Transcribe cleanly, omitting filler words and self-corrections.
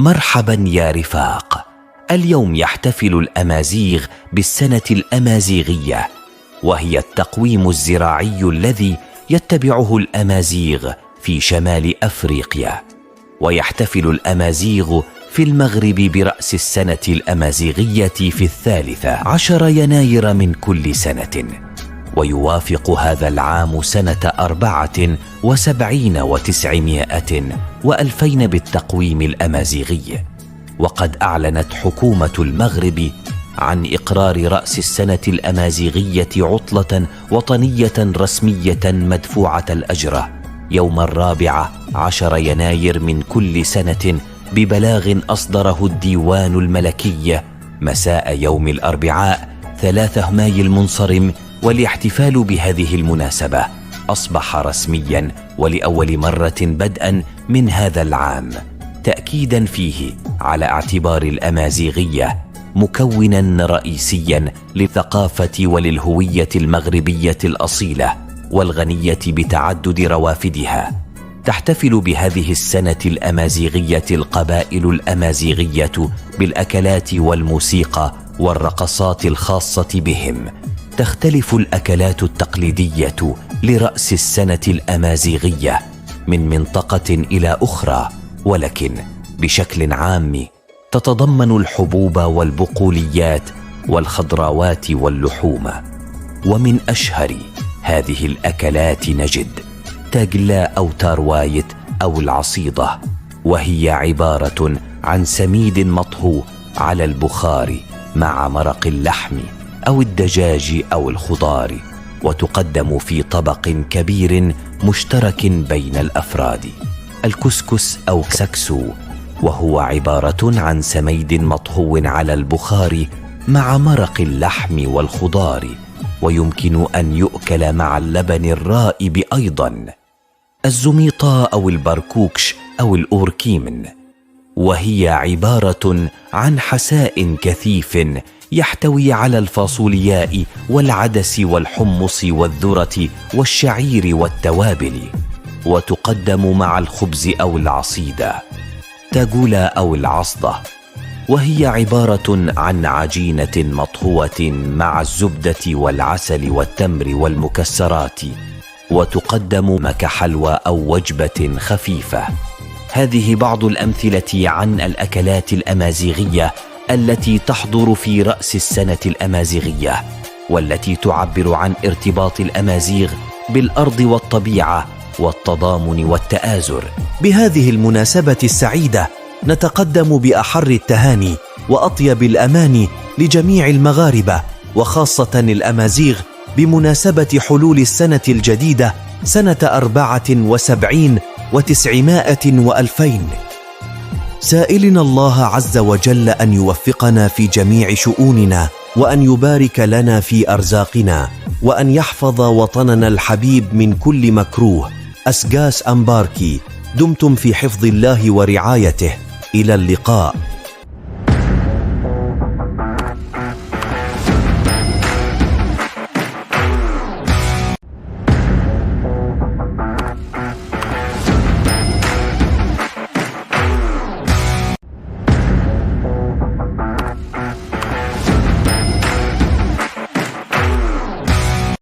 مرحبا يا رفاق. اليوم يحتفل الأمازيغ بالسنة الأمازيغية، وهي التقويم الزراعي الذي يتبعه الأمازيغ في شمال أفريقيا. ويحتفل الأمازيغ في المغرب برأس السنة الأمازيغية في 13 يناير من كل سنة، ويوافق هذا العام سنة 74 و900 و2000 بالتقويم الأمازيغي. وقد أعلنت حكومة المغرب عن إقرار رأس السنة الأمازيغية عطلة وطنية رسمية مدفوعة الأجر يوم 14 يناير من كل سنة ببلاغ أصدره الديوان الملكي مساء يوم الأربعاء 3 ماي المنصرم. والاحتفال بهذه المناسبة أصبح رسميا ولأول مرة بدءا من هذا العام، تأكيدا فيه على اعتبار الأمازيغية مكونا رئيسيا للثقافة وللهوية المغربية الأصيلة والغنية بتعدد روافدها. تحتفل بهذه السنة الأمازيغية القبائل الأمازيغية بالأكلات والموسيقى والرقصات الخاصة بهم. تختلف الأكلات التقليدية لرأس السنة الأمازيغية من منطقة إلى أخرى، ولكن بشكل عام تتضمن الحبوب والبقوليات والخضراوات واللحوم. ومن أشهر هذه الأكلات نجد تاجلا أو تاروايت أو العصيدة، وهي عبارة عن سميد مطهو على البخار مع مرق اللحم أو الدجاج أو الخضار، وتقدم في طبق كبير مشترك بين الأفراد. الكسكس أو كسكسو، وهو عبارة عن سميد مطهو على البخار مع مرق اللحم والخضار، ويمكن أن يؤكل مع اللبن الرائب أيضا. الزميطة أو البركوكش أو الأوركيمن، وهي عبارة عن حساء كثيف يحتوي على الفاصولياء والعدس والحمص والذرة والشعير والتوابل، وتقدم مع الخبز أو العصيدة. تاجولا أو العصدة، وهي عبارة عن عجينة مطهوة مع الزبدة والعسل والتمر والمكسرات، وتقدم كحلوى أو وجبة خفيفة. هذه بعض الأمثلة عن الأكلات الأمازيغية التي تحضر في رأس السنة الأمازيغية، والتي تعبر عن ارتباط الأمازيغ بالأرض والطبيعة والتضامن والتآزر. بهذه المناسبة السعيدة نتقدم بأحر التهاني وأطيب الأماني لجميع المغاربة، وخاصة الأمازيغ، بمناسبة حلول السنة الجديدة سنة 74 و900 و2000، سائلنا الله عز وجل أن يوفقنا في جميع شؤوننا، وأن يبارك لنا في أرزاقنا، وأن يحفظ وطننا الحبيب من كل مكروه. أسجاس أمباركي، دمتم في حفظ الله ورعايته. إلى اللقاء.